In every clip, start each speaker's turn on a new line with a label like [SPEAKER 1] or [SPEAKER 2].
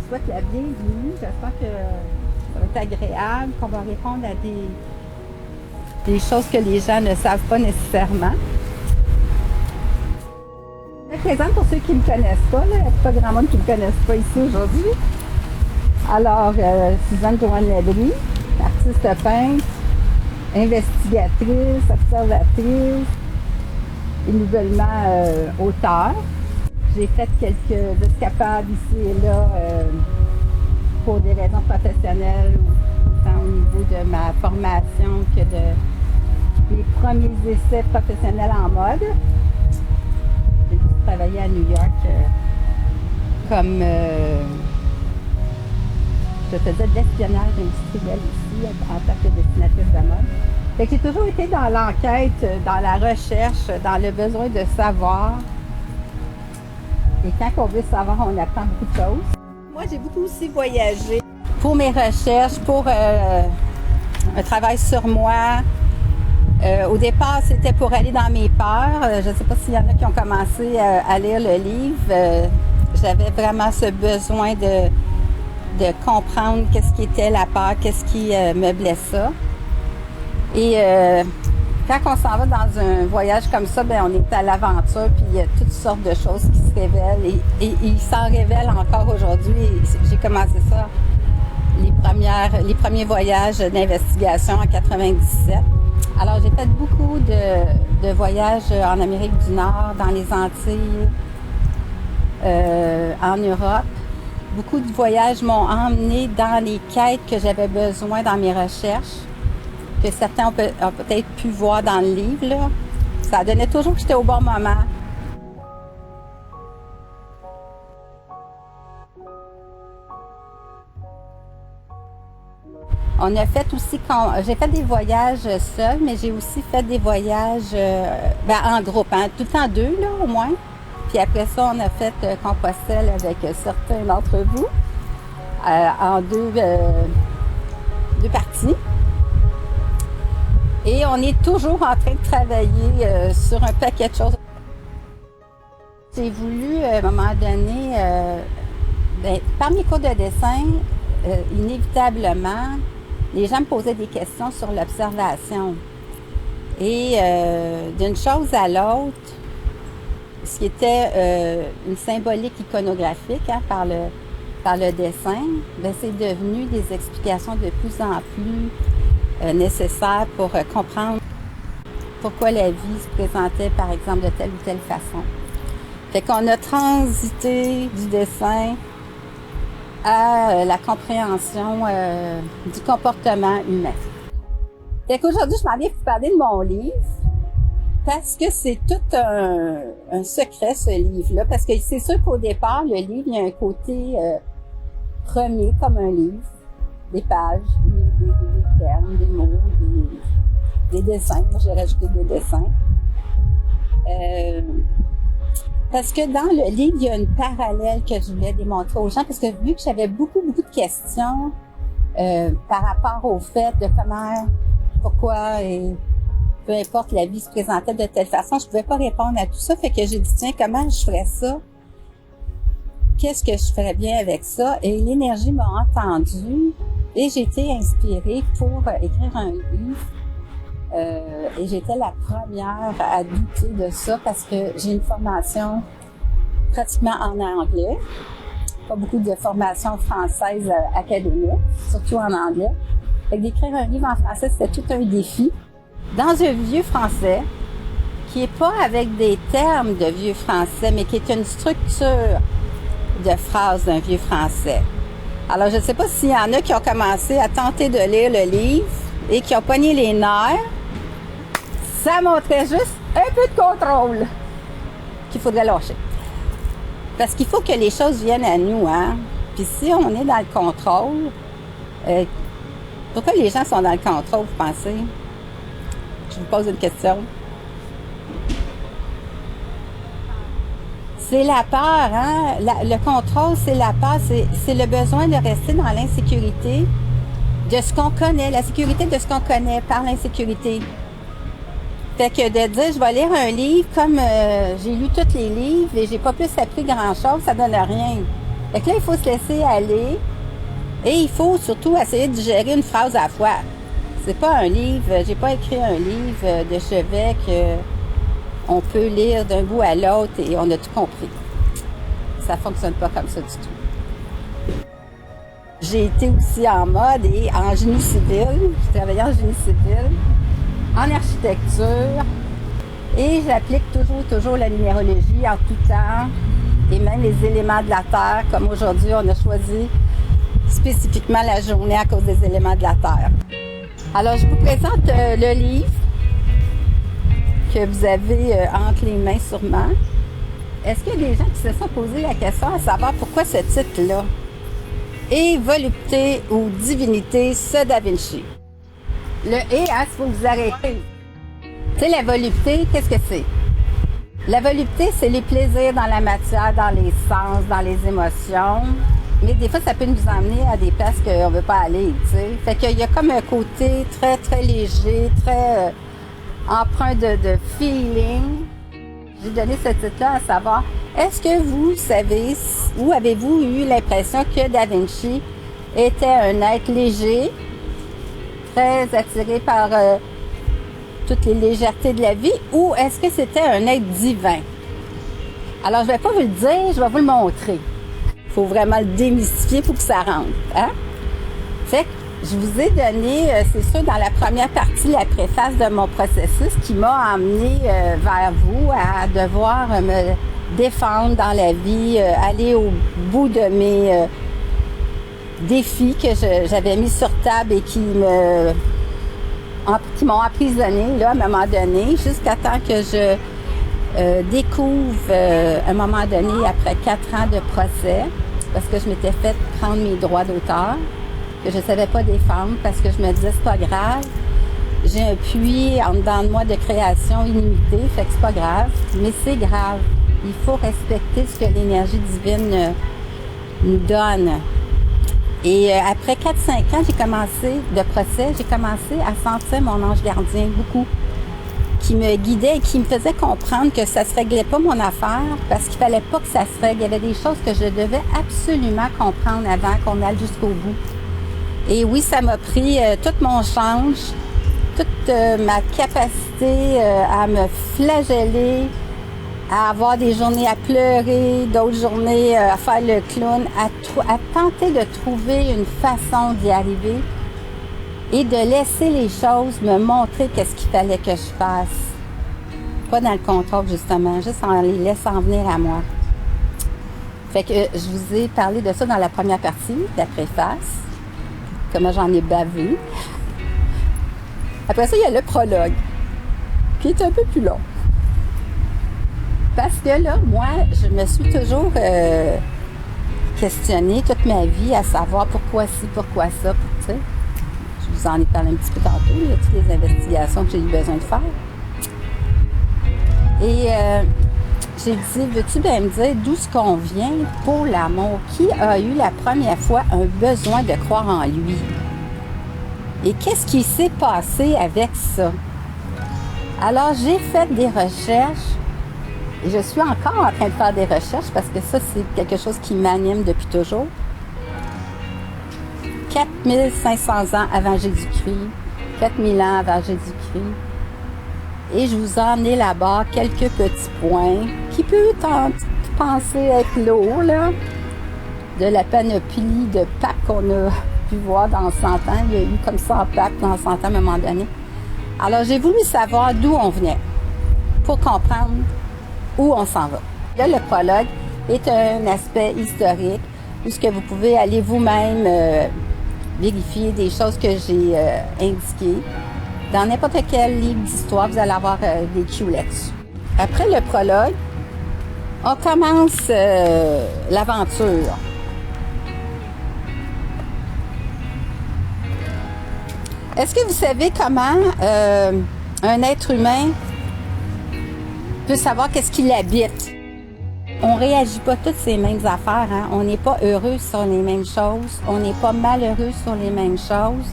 [SPEAKER 1] souhaite la bienvenue. J'espère que ça va être agréable, qu'on va répondre à des choses que les gens ne savent pas nécessairement. Je me présente pour ceux qui ne me connaissent pas. Il n'y a pas grand monde qui ne me connaissent pas ici aujourd'hui. Alors, Suzanne Joanne Labrie, artiste peintre, investigatrice, observatrice et nouvellement auteure. J'ai fait quelques escapades ici et là pour des raisons professionnelles, autant au niveau de ma formation que de mes premiers essais professionnels en mode. J'ai travaillé à New York comme je faisais de l'espionnage industriel ici en tant que dessinatrice de mode. Fait que j'ai toujours été dans l'enquête, dans la recherche, dans le besoin de savoir. Et quand on veut savoir, on apprend beaucoup de choses. Moi, j'ai beaucoup aussi voyagé pour mes recherches, pour un travail sur moi. Au départ, c'était pour aller dans mes peurs. Je ne sais pas s'il y en a qui ont commencé à lire le livre. J'avais vraiment ce besoin de comprendre qu'est-ce qui était la peur, qu'est-ce qui meublait ça. Et quand on s'en va dans un voyage comme ça, ben on est à l'aventure, puis il y a toutes sortes de choses qui se révèlent et ils s'en révèlent encore aujourd'hui. J'ai commencé ça, les premiers voyages d'investigation en 97. Alors j'ai fait beaucoup de voyages en Amérique du Nord, dans les Antilles, en Europe. Beaucoup de voyages m'ont emmené dans les quêtes que j'avais besoin dans mes recherches, que certains ont peut-être pu voir dans le livre, là. Ça donnait toujours que j'étais au bon moment. On a fait aussi, j'ai fait des voyages seuls, mais j'ai aussi fait des voyages en groupe, hein, tout le temps deux, là, au moins. Puis après ça, on a fait Compostelle avec certains d'entre vous en deux parties. Et on est toujours en train de travailler sur un paquet de choses. J'ai voulu, à un moment donné, par mes cours de dessin, inévitablement, les gens me posaient des questions sur l'observation. Et d'une chose à l'autre, ce qui était une symbolique iconographique par le dessin, ben, c'est devenu des explications de plus en plus nécessaires pour comprendre pourquoi la vie se présentait, par exemple, de telle ou telle façon. Fait qu'on a transité du dessin à la compréhension du comportement humain. Fait qu'aujourd'hui, je m'en viens vous parler de mon livre, parce que c'est tout un secret, ce livre-là. Parce que c'est sûr qu'au départ, le livre, il y a un côté premier, comme un livre. Des pages, des termes, des mots, des dessins. Moi, j'ai rajouté des dessins. Parce que dans le livre, il y a une parallèle que je voulais démontrer aux gens. Parce que vu que j'avais beaucoup de questions par rapport au fait de comment, pourquoi et peu importe, la vie se présentait de telle façon, je pouvais pas répondre à tout ça. Fait que j'ai dit, tiens, comment je ferais ça? Qu'est-ce que je ferais bien avec ça? Et l'énergie m'a entendue et j'ai été inspirée pour écrire un livre. Et j'étais la première à douter de ça parce que j'ai une formation pratiquement en anglais. Pas beaucoup de formation française académique, surtout en anglais. Fait que d'écrire un livre en français, c'était tout un défi. Dans un vieux français, qui est pas avec des termes de vieux français, mais qui est une structure de phrases d'un vieux français. Alors, je ne sais pas s'il y en a qui ont commencé à tenter de lire le livre et qui ont pogné les nerfs. Ça montrait juste un peu de contrôle qu'il faudrait lâcher. Parce qu'il faut que les choses viennent à nous, hein. Puis si on est dans le contrôle, pourquoi les gens sont dans le contrôle, vous pensez? Je vous pose une question. C'est la peur, hein? Le contrôle, c'est la peur, c'est le besoin de rester dans l'insécurité de ce qu'on connaît, la sécurité de ce qu'on connaît par l'insécurité. Fait que de dire, je vais lire un livre comme j'ai lu tous les livres et j'ai pas plus appris grand-chose, ça donne rien. Fait que là, il faut se laisser aller et il faut surtout essayer de digérer une phrase à la fois. C'est pas un livre, j'ai pas écrit un livre de chevet qu'on peut lire d'un bout à l'autre et on a tout compris. Ça fonctionne pas comme ça du tout. J'ai été aussi en mode et en génie civil. J'ai travaillé en génie civil, en architecture et j'applique toujours la numérologie en tout temps et même les éléments de la Terre, comme aujourd'hui on a choisi spécifiquement la journée à cause des éléments de la Terre. Alors je vous présente le livre que vous avez entre les mains sûrement. Est-ce qu'il y a des gens qui se sont posé la question à savoir pourquoi ce titre-là? Et volupté ou divinité, ce Da Vinci. Le « et », il faut vous arrêter. Tu sais, la volupté, qu'est-ce que c'est? La volupté, c'est les plaisirs dans la matière, dans les sens, dans les émotions. Mais des fois, ça peut nous emmener à des places qu'on ne veut pas aller, tu sais. Fait qu'il y a comme un côté très, très léger, très empreint de feeling. J'ai donné ce titre-là à savoir, est-ce que vous savez ou avez-vous eu l'impression que Da Vinci était un être léger, très attiré par toutes les légèretés de la vie, ou est-ce que c'était un être divin? Alors, je ne vais pas vous le dire, je vais vous le montrer. Il faut vraiment le démystifier pour que ça rentre. Hein? Fait que je vous ai donné, c'est sûr, dans la première partie, la préface de mon processus qui m'a amené vers vous à devoir me défendre dans la vie, aller au bout de mes défis que j'avais mis sur table et qui m'ont emprisonné là, à un moment donné, jusqu'à temps que je découvre, à un moment donné, après 4 ans de procès, parce que je m'étais fait prendre mes droits d'auteur, que je ne savais pas défendre, parce que je me disais, c'est pas grave, j'ai un puits en dedans de moi de création illimitée, fait que c'est pas grave, mais c'est grave. Il faut respecter ce que l'énergie divine nous donne. Et après 4-5 ans de procès, j'ai commencé à sentir mon ange gardien beaucoup, qui me guidait et qui me faisait comprendre que ça ne se réglait pas mon affaire parce qu'il fallait pas que ça se règle. Il y avait des choses que je devais absolument comprendre avant qu'on aille jusqu'au bout. Et oui, ça m'a pris tout mon change, toute ma capacité à me flageller, à avoir des journées à pleurer, d'autres journées à faire le clown, à tenter de trouver une façon d'y arriver et de laisser les choses me montrer qu'est-ce qu'il fallait que je fasse. Pas dans le contrôle, justement, juste en les laissant venir à moi. Fait que je vous ai parlé de ça dans la première partie, la préface, comment j'en ai bavé. Après ça, il y a le prologue, qui est un peu plus long. Parce que là, moi, je me suis toujours questionnée toute ma vie à savoir pourquoi ci, pourquoi ça, tu sais. Je vous en ai parlé un petit peu tantôt, là, toutes les investigations que j'ai eu besoin de faire. Et j'ai dit, veux-tu bien me dire d'où ce qu'on vient pour l'amour? Qui a eu la première fois un besoin de croire en lui? Et qu'est-ce qui s'est passé avec ça? Alors, j'ai fait des recherches. Et je suis encore en train de faire des recherches parce que ça, c'est quelque chose qui m'anime depuis toujours. 4500 ans avant Jésus-Christ, 4000 ans avant Jésus-Christ. Et je vous ai emmené là-bas quelques petits points qui peuvent penser être lourds, là, de la panoplie de papes qu'on a pu voir dans 100 ans. Il y a eu comme 100 papes dans 100 ans à un moment donné. Alors, j'ai voulu savoir d'où on venait pour comprendre où on s'en va. Là, le prologue est un aspect historique où ce que vous pouvez aller vous-même vérifier des choses que j'ai indiquées. Dans n'importe quel livre d'histoire, vous allez avoir des cues là-dessus. Après le prologue, on commence l'aventure. Est-ce que vous savez comment un être humain peut savoir qu'est-ce qui l'habite? On ne réagit pas toutes ces mêmes affaires. Hein? On n'est pas heureux sur les mêmes choses. On n'est pas malheureux sur les mêmes choses.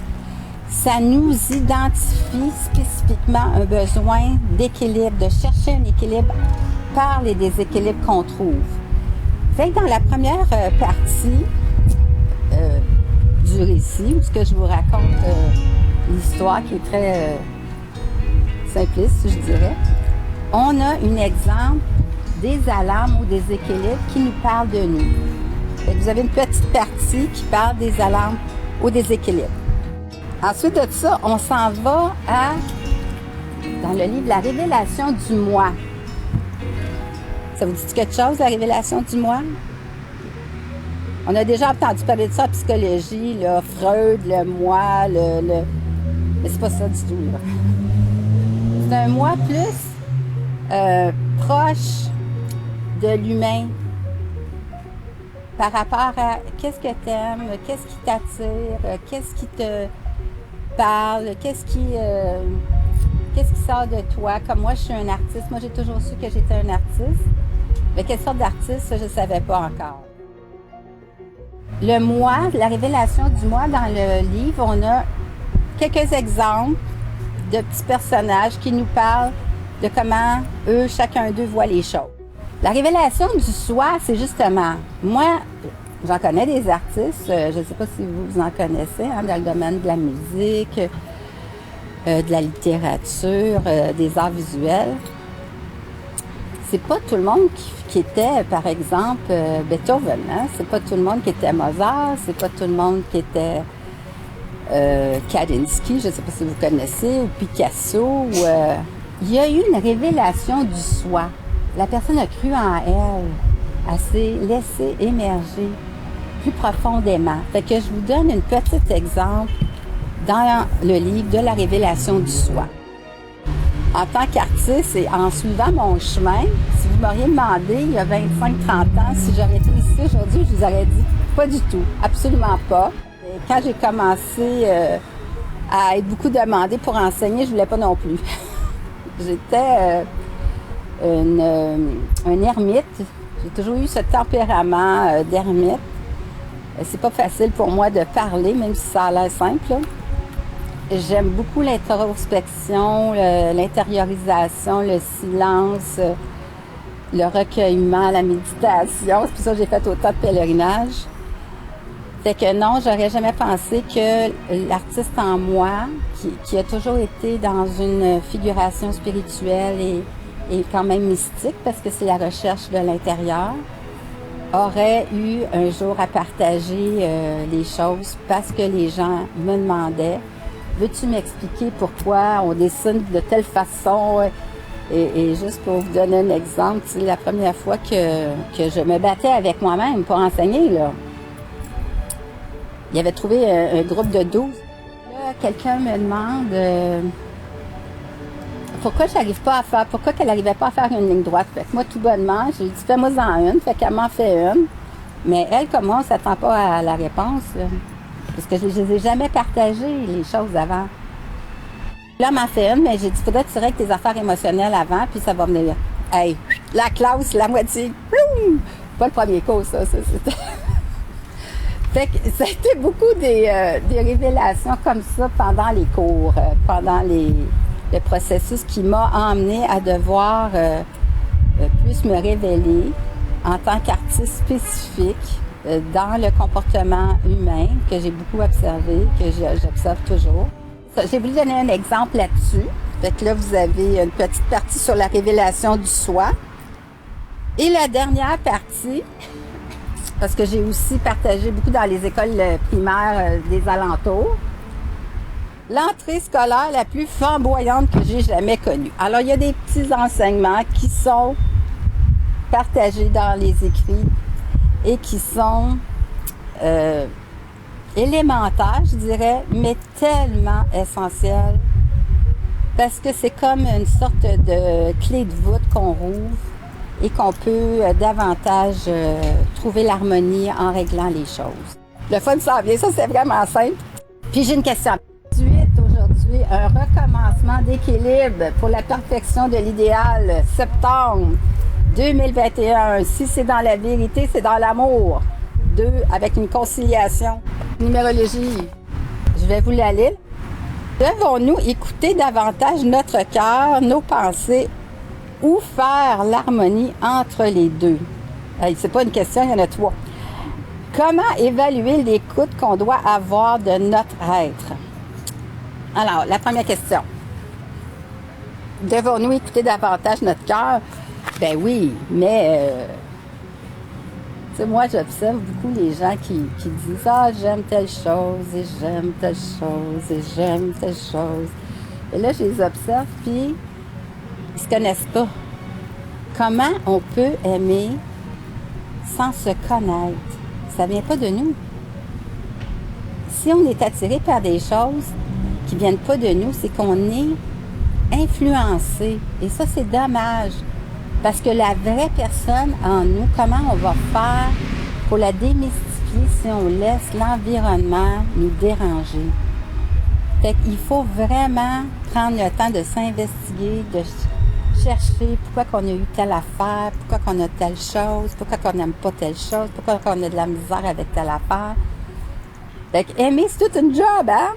[SPEAKER 1] Ça nous identifie spécifiquement un besoin d'équilibre, de chercher un équilibre par les déséquilibres qu'on trouve. Fait que dans la première partie du récit, où ce que je vous raconte l'histoire qui est très simpliste, je dirais, on a un exemple des alarmes ou des équilibres qui nous parlent de nous. Fait que vous avez une petite partie qui parle des alarmes ou des équilibres. Ensuite de ça, on s'en va dans le livre La révélation du moi. Ça vous dit quelque chose, la révélation du moi? On a déjà entendu parler de ça en psychologie, là, Freud, le moi, mais c'est pas ça du tout, là. C'est un moi plus proche de l'humain par rapport à qu'est-ce que tu aimes, qu'est-ce qui t'attire, qu'est-ce qui te parle, qu'est-ce qui sort de toi. Comme moi, je suis un artiste. Moi, j'ai toujours su que j'étais un artiste. Mais quelle sorte d'artiste, ça, je ne savais pas encore. Le moi, la révélation du moi dans le livre, on a quelques exemples de petits personnages qui nous parlent de comment eux, chacun d'eux, voit les choses. La révélation du soi, c'est justement, moi, j'en connais des artistes, je ne sais pas si vous en connaissez, hein, dans le domaine de la musique, de la littérature, des arts visuels. C'est pas tout le monde qui était, par exemple, Beethoven, hein? C'est pas tout le monde qui était Mozart, c'est pas tout le monde qui était Kandinsky, je ne sais pas si vous connaissez, ou Picasso. Il y a eu une révélation du soi. La personne a cru en elle, elle s'est laissée émerger plus profondément. Fait que je vous donne un petit exemple dans le livre de la révélation du soi. En tant qu'artiste et en suivant mon chemin, si vous m'auriez demandé il y a 25-30 ans si j'aurais été ici aujourd'hui, je vous aurais dit pas du tout, absolument pas. Et quand j'ai commencé à être beaucoup demandée pour enseigner, je voulais pas non plus. J'étais un ermite. J'ai toujours eu ce tempérament d'ermite. C'est pas facile pour moi de parler, même si ça a l'air simple, là. J'aime beaucoup l'introspection, l'intériorisation, le silence, le recueillement, la méditation. C'est pour ça que j'ai fait autant de pèlerinages. Fait que non, j'aurais jamais pensé que l'artiste en moi, qui a toujours été dans une figuration spirituelle et quand même mystique, parce que c'est la recherche de l'intérieur, aurait eu un jour à partager les choses parce que les gens me demandaient « Veux-tu m'expliquer pourquoi on dessine de telle façon? » Et juste pour vous donner un exemple, c'est la première fois que je me battais avec moi-même pour enseigner, là. Il avait trouvé un groupe de 12. Là, quelqu'un me demande pourquoi qu'elle n'arrivait pas à faire une ligne droite. Fait que moi, tout bonnement, j'ai dit « Fais-moi-en une ». Fait qu'elle m'en fait une. Mais elle, comme moi, on ne s'attend pas à la réponse, là. Parce que je ne les ai jamais partagé, les choses avant. Là, elle m'en fait une, mais j'ai dit, faudrait que tu règles tes affaires émotionnelles avant, puis ça va venir. Hey, la classe, la moitié. Pas le premier cours, ça c'était. Fait que ça a été beaucoup des révélations comme ça pendant les cours, pendant le processus qui m'a emmené à devoir plus me révéler en tant qu'artiste spécifique dans le comportement humain que j'ai beaucoup observé, que j'observe toujours. J'ai voulu donner un exemple là-dessus. Fait que là, vous avez une petite partie sur la révélation du soi. Et la dernière partie, parce que j'ai aussi partagé beaucoup dans les écoles primaires des alentours, l'entrée scolaire la plus flamboyante que j'ai jamais connue. Alors, il y a des petits enseignements qui sont partagés dans les écrits et qui sont élémentaires, je dirais, mais tellement essentiels parce que c'est comme une sorte de clé de voûte qu'on rouvre et qu'on peut davantage trouver l'harmonie en réglant les choses. Le fun s'en vient, ça c'est vraiment simple. Puis j'ai une question. Aujourd'hui, un recommencement d'équilibre pour la perfection de l'idéal, septembre 2021. Si c'est dans la vérité, c'est dans l'amour. 2, avec une conciliation. Numérologie, je vais vous la lire. Devons-nous écouter davantage notre cœur, nos pensées, ou faire l'harmonie entre les deux? Hey, c'est pas une question, il y en a 3. Comment évaluer l'écoute qu'on doit avoir de notre être? Alors, la première question. Devons-nous écouter davantage notre cœur? Ben oui, mais tu sais, moi, j'observe beaucoup les gens qui disent « Ah, j'aime telle chose, et j'aime telle chose, et j'aime telle chose. » Et là, je les observe, puis ils se connaissent pas. Comment on peut aimer sans se connaître? Ça vient pas de nous. Si on est attiré par des choses qui viennent pas de nous, c'est qu'on est influencé. Et ça, c'est dommage. Parce que la vraie personne en nous, comment on va faire pour la démystifier si on laisse l'environnement nous déranger? Fait qu'il faut vraiment prendre le temps de s'investiguer, de chercher pourquoi qu'on a eu telle affaire, pourquoi qu'on a telle chose, pourquoi qu'on n'aime pas telle chose, pourquoi qu'on a de la misère avec telle affaire. Fait qu'aimer, c'est toute une job, hein?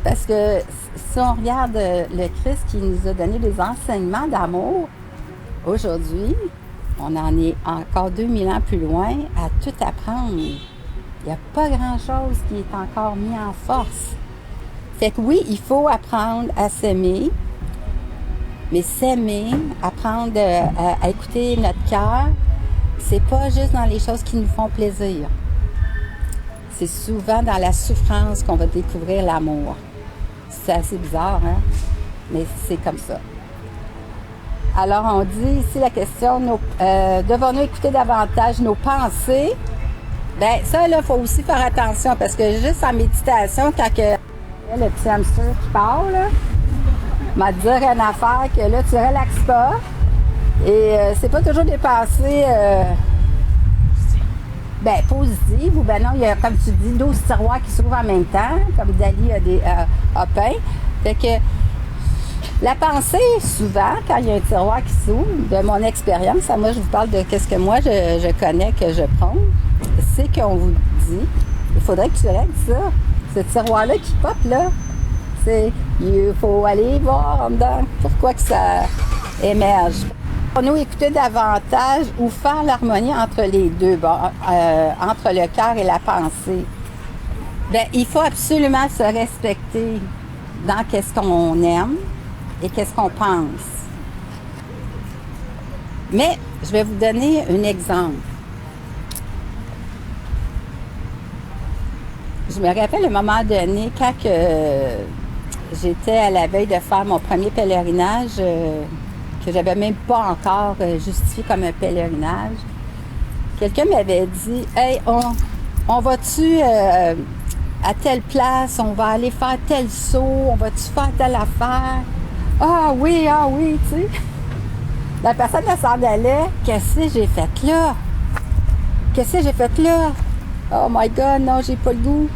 [SPEAKER 1] Parce que si on regarde le Christ qui nous a donné des enseignements d'amour, aujourd'hui, on en est encore 2000 ans plus loin à tout apprendre. Il n'y a pas grand-chose qui est encore mis en force. Fait que oui, il faut apprendre à s'aimer, mais s'aimer, apprendre à écouter notre cœur, c'est pas juste dans les choses qui nous font plaisir. C'est souvent dans la souffrance qu'on va découvrir l'amour. C'est assez bizarre, hein? Mais c'est comme ça. Alors, on dit ici la question, devons-nous écouter davantage nos pensées? Bien, ça, là, il faut aussi faire attention parce que juste en méditation, quand le petit hamster qui parle, là, m'a dit une affaire que là, tu relaxes pas. Et c'est pas toujours des pensées positives ou ben non, il y a, comme tu dis, 12 tiroirs qui s'ouvrent en même temps, comme Dali a peint. Fait que la pensée, souvent, quand il y a un tiroir qui s'ouvre, de mon expérience, moi je vous parle de ce que moi je connais, que je prends, c'est qu'on vous dit, il faudrait que tu règles ça. Ce tiroir-là qui pop, là, il faut aller voir en dedans pourquoi que ça émerge. Pour nous écouter davantage ou faire l'harmonie entre les deux, entre le cœur et la pensée. Bien, il faut absolument se respecter dans qu'est-ce qu'on aime et qu'est-ce qu'on pense. Mais je vais vous donner un exemple. Je me rappelle à un moment donné, quand j'étais à la veille de faire mon premier pèlerinage, que j'avais même pas encore justifié comme un pèlerinage, quelqu'un m'avait dit « Hey, on va-tu à telle place, on va aller faire tel saut, on va-tu faire telle affaire? » Ah oui, tu sais. La personne, elle s'en allait. Qu'est-ce que j'ai fait là? Qu'est-ce que j'ai fait là? Oh my God, non, j'ai pas le goût.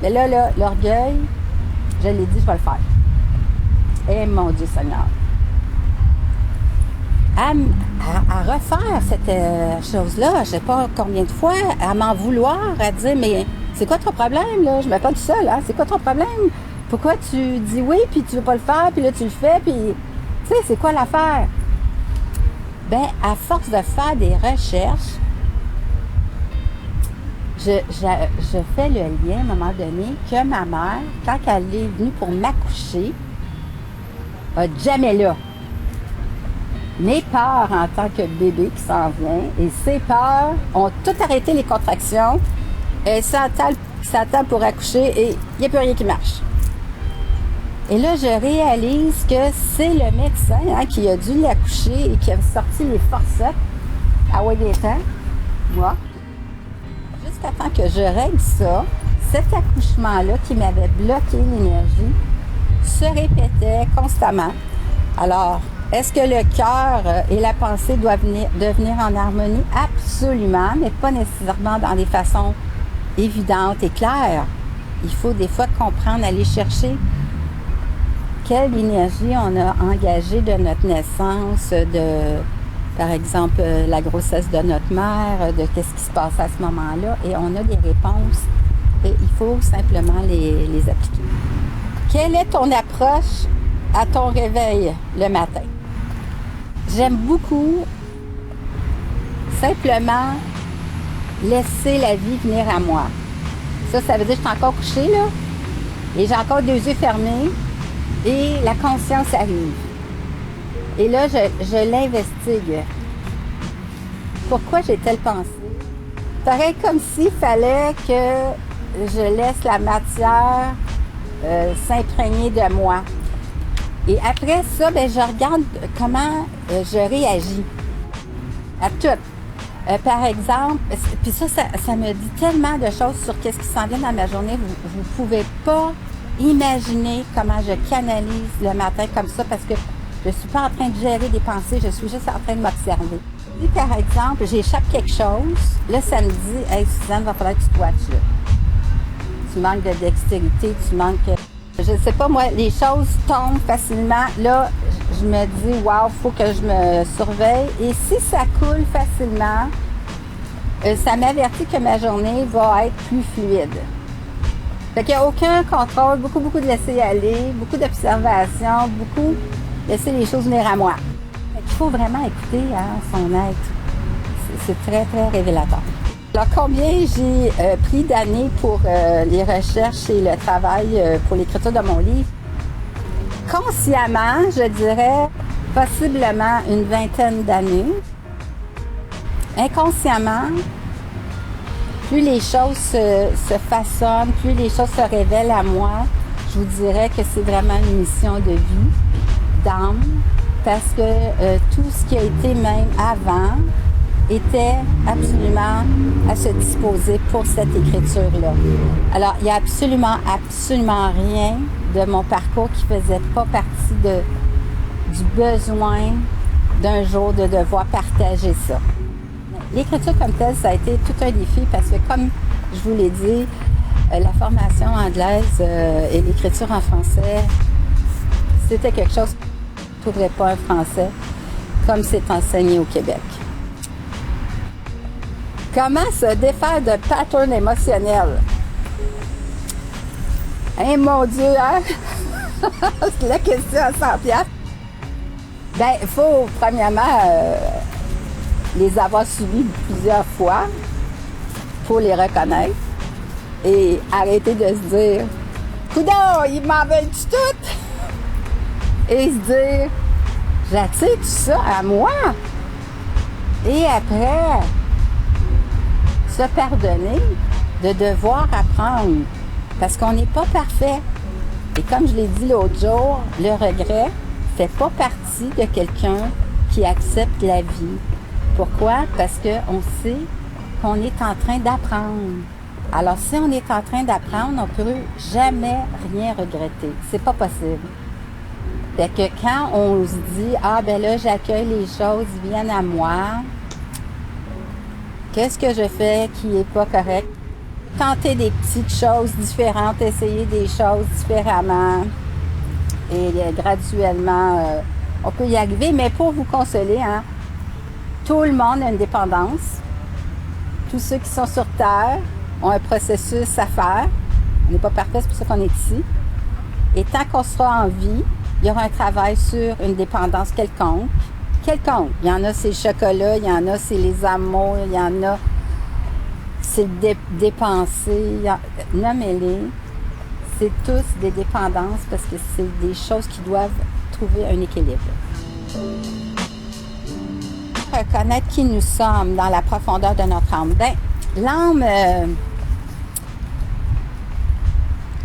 [SPEAKER 1] Mais là, l'orgueil, je l'ai dit, je vais le faire. Eh mon Dieu Seigneur. À refaire cette chose-là, je sais pas combien de fois, à m'en vouloir, à dire, mais c'est quoi ton problème, là? Je me mets pas tout seul, hein? C'est quoi ton problème? Pourquoi tu dis oui, puis tu veux pas le faire, puis là, tu le fais, puis... Tu sais, c'est quoi l'affaire? Ben, à force de faire des recherches, je fais le lien, à un moment donné, que ma mère, quand elle est venue pour m'accoucher, a jamais là. Mes peurs en tant que bébé qui s'en vient, et ses peurs ont tout arrêté les contractions, elle s'attend pour accoucher, et il n'y a plus rien qui marche. Et là, je réalise que c'est le médecin qui a dû l'accoucher et qui a sorti les forceps à Wellington, moi. Jusqu'à temps que je règle ça, cet accouchement-là qui m'avait bloqué l'énergie se répétait constamment. Alors, est-ce que le cœur et la pensée doivent devenir en harmonie? Absolument, mais pas nécessairement dans des façons évidentes et claires. Il faut des fois comprendre, aller chercher quelle énergie on a engagée de notre naissance, de, par exemple, la grossesse de notre mère, de qu'est-ce qui se passe à ce moment-là, et on a des réponses, et il faut simplement les appliquer. Quelle est ton approche à ton réveil le matin? J'aime beaucoup simplement laisser la vie venir à moi. Ça veut dire que je suis encore couchée, là, et j'ai encore 2 yeux fermés, et la conscience arrive. Et là, je l'investigue. Pourquoi j'ai telle pensée? Pareil comme s'il fallait que je laisse la matière s'imprégner de moi. Et après ça, ben, je regarde comment je réagis à tout. Par exemple, puis ça me dit tellement de choses sur qu'est-ce qui s'en vient dans ma journée. Vous pouvez pas imaginer comment je canalise le matin comme ça parce que je suis pas en train de gérer des pensées, je suis juste en train de m'observer. Si par exemple, j'échappe quelque chose, là ça me dit « Hey Suzanne, il va falloir que tu te watches là. Tu manques de dextérité, tu manques... » Je ne sais pas, moi, les choses tombent facilement. Là, je me dis « Wow, il faut que je me surveille. » Et si ça coule facilement, ça m'avertit que ma journée va être plus fluide. Fait qu'il n'y a aucun contrôle, beaucoup de laisser aller, beaucoup d'observation, beaucoup laisser les choses venir à moi. Il faut vraiment écouter son être. C'est très, très révélateur. Alors, combien j'ai pris d'années pour les recherches et le travail pour l'écriture de mon livre? Consciemment, je dirais possiblement une 20aine d'années. Inconsciemment, plus les choses se façonnent, plus les choses se révèlent à moi, je vous dirais que c'est vraiment une mission de vie, d'âme, parce que tout ce qui a été même avant était absolument à se disposer pour cette écriture-là. Alors, il n'y a absolument rien de mon parcours qui ne faisait pas partie du besoin d'un jour de devoir partager ça. L'écriture comme telle, ça a été tout un défi parce que, comme je vous l'ai dit, la formation anglaise et l'écriture en français, c'était quelque chose qui ne trouverait pas un français comme c'est enseigné au Québec. Comment se défaire de patterns émotionnels? Hein, mon Dieu, hein? C'est la question à 100 $. Ben, il faut, premièrement, les avoir subis plusieurs fois. Il faut les reconnaître et arrêter de se dire « Coudon, ils m'en veulent-tu toutes? » Et se dire « J'attire tout ça à moi? » Et après, se pardonner de devoir apprendre parce qu'on n'est pas parfait. Et comme je l'ai dit l'autre jour, le regret ne fait pas partie de quelqu'un qui accepte la vie. Pourquoi? Parce qu'on sait qu'on est en train d'apprendre. Alors, si on est en train d'apprendre, on ne peut jamais rien regretter. C'est pas possible. Fait que quand on se dit « Ah, ben là, j'accueille les choses, ils viennent à moi. » Qu'est-ce que je fais qui n'est pas correct? Tenter des petites choses différentes, essayer des choses différemment. Et graduellement, on peut y arriver. Mais pour vous consoler, hein, tout le monde a une dépendance. Tous ceux qui sont sur Terre ont un processus à faire. On n'est pas parfait, c'est pour ça qu'on est ici. Et tant qu'on sera en vie, il y aura un travail sur une dépendance quelconque. Il y en a, c'est le chocolat, il y en a, c'est les amours, il y en a, c'est dépenser. Nommez-les. C'est tous des dépendances parce que c'est des choses qui doivent trouver un équilibre. Reconnaître qui nous sommes dans la profondeur de notre âme. Ben,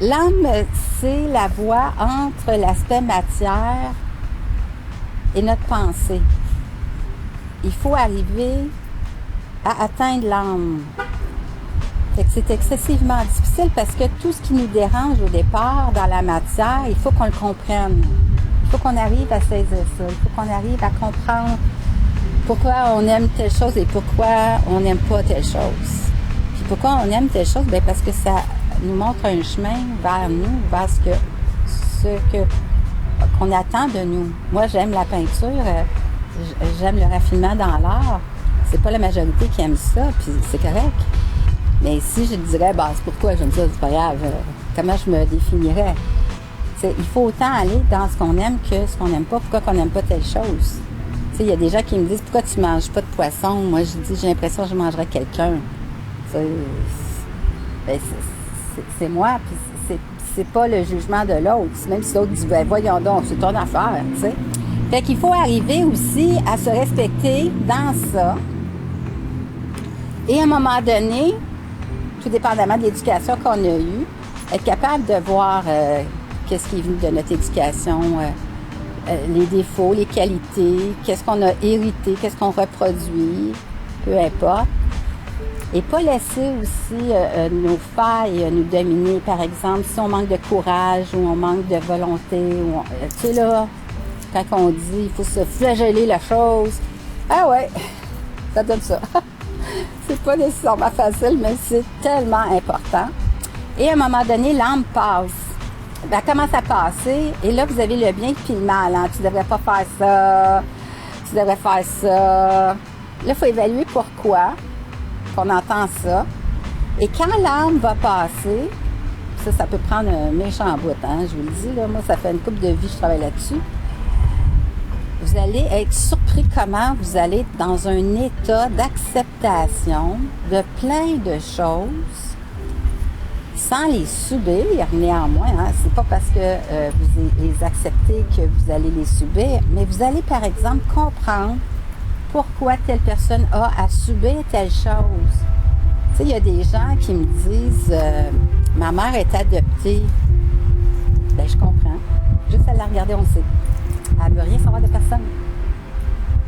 [SPEAKER 1] l'âme, c'est la voie entre l'aspect matière et notre pensée. Il faut arriver à atteindre l'âme. Fait que c'est excessivement difficile parce que tout ce qui nous dérange au départ dans la matière, il faut qu'on le comprenne. Il faut qu'on arrive à saisir ça. Il faut qu'on arrive à comprendre pourquoi on aime telle chose et pourquoi on n'aime pas telle chose. Puis pourquoi on aime telle chose? Bien parce que ça nous montre un chemin vers nous, vers qu'on attend de nous. Moi, j'aime la peinture, j'aime le raffinement dans l'art. C'est pas la majorité qui aime ça, puis c'est correct. Mais si je dirais, bah, c'est pourquoi j'aime ça, c'est pas grave, comment je me définirais? Il faut autant aller dans ce qu'on aime que ce qu'on n'aime pas, pourquoi qu'on n'aime pas telle chose. sais, il y a des gens qui me disent, pourquoi tu manges pas de poisson? Moi, je dis, j'ai l'impression que je mangerais quelqu'un. Ben, c'est moi, puis c'est pas le jugement de l'autre. Même si l'autre dit, ben voyons donc, c'est ton affaire, tu sais. Fait qu'il faut arriver aussi à se respecter dans ça. Et à un moment donné, tout dépendamment de l'éducation qu'on a eue, être capable de voir qu'est-ce qui est venu de notre éducation, les défauts, les qualités, qu'est-ce qu'on a hérité, qu'est-ce qu'on reproduit, peu importe. Et pas laisser aussi nos failles nous dominer. Par exemple, si on manque de courage ou on manque de volonté, tu sais là, quand on dit il faut se flageller la chose, ah ouais, ça donne ça. C'est pas nécessairement facile, mais c'est tellement important. Et à un moment donné, l'âme passe. Elle commence à passer, et là, vous avez le bien puis le mal. Hein? Tu devrais pas faire ça, tu devrais faire ça. Là, il faut évaluer pourquoi qu'on entend ça. Et quand l'âme va passer, ça peut prendre un méchant bout, hein? Je vous le dis, là, moi, ça fait une couple de vie que je travaille là-dessus. Vous allez être surpris comment vous allez être dans un état d'acceptation de plein de choses sans les subir néanmoins. Hein? C'est pas parce que vous les acceptez que vous allez les subir, mais vous allez par exemple comprendre pourquoi telle personne a à subir telle chose. Tu sais, il y a des gens qui me disent ma mère est adoptée. Ben je comprends. Juste à la regarder, on le sait. Elle ne veut rien savoir de personne.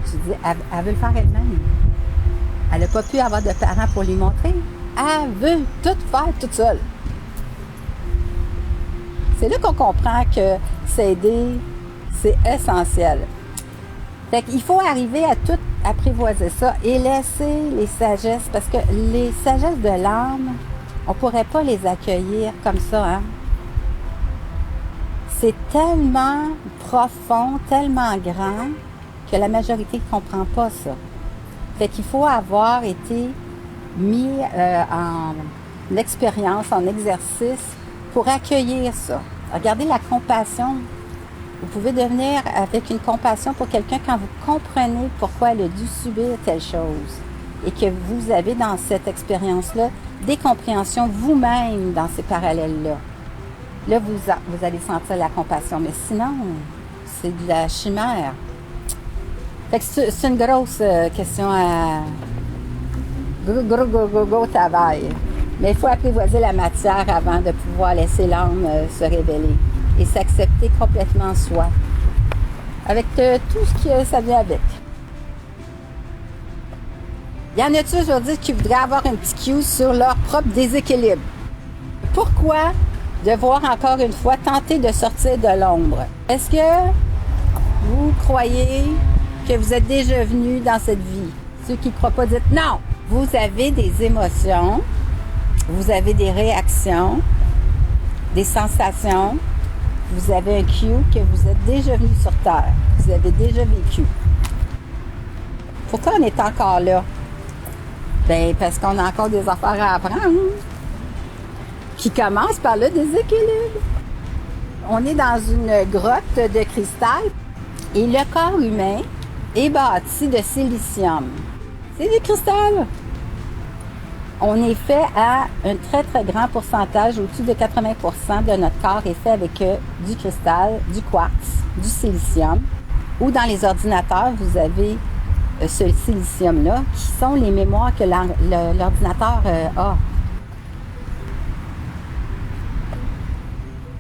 [SPEAKER 1] Je dis, elle veut le faire elle-même. Elle n'a pas pu avoir de parents pour lui montrer. Elle veut tout faire toute seule. C'est là qu'on comprend que s'aider, c'est essentiel. Fait qu'il faut arriver à tout apprivoiser ça et laisser les sagesses, parce que les sagesses de l'âme, on ne pourrait pas les accueillir comme ça, hein? C'est tellement profond, tellement grand, que la majorité ne comprend pas ça. Fait qu'il faut avoir été mis en expérience, en exercice, pour accueillir ça. Regardez la compassion. Vous pouvez devenir avec une compassion pour quelqu'un quand vous comprenez pourquoi elle a dû subir telle chose. Et que vous avez dans cette expérience-là des compréhensions vous-même dans ces parallèles-là. Là, vous allez sentir la compassion. Mais sinon, c'est de la chimère. Fait que c'est une grosse question à gros travail. Mais il faut apprivoiser la matière avant de pouvoir laisser l'âme se révéler et s'accepter complètement soi. Avec tout ce que ça vient avec. Y en a-tu aujourd'hui qui voudraient avoir un petit cue sur leur propre déséquilibre? Pourquoi devoir encore une fois tenter de sortir de l'ombre? Est-ce que vous croyez que vous êtes déjà venu dans cette vie? Ceux qui ne croient pas, dites non! Vous avez des émotions, vous avez des réactions, des sensations, vous avez un cue que vous êtes déjà venu sur Terre, vous avez déjà vécu. Pourquoi on est encore là? Ben, parce qu'on a encore des affaires à apprendre qui commencent par le déséquilibre. On est dans une grotte de cristal et le corps humain est bâti de silicium. C'est du cristal. On est fait à un très, très grand pourcentage, au-dessus de 80% de notre corps est fait avec du cristal, du quartz, du silicium. Ou dans les ordinateurs, vous avez ce silicium-là, qui sont les mémoires que l'ordinateur a.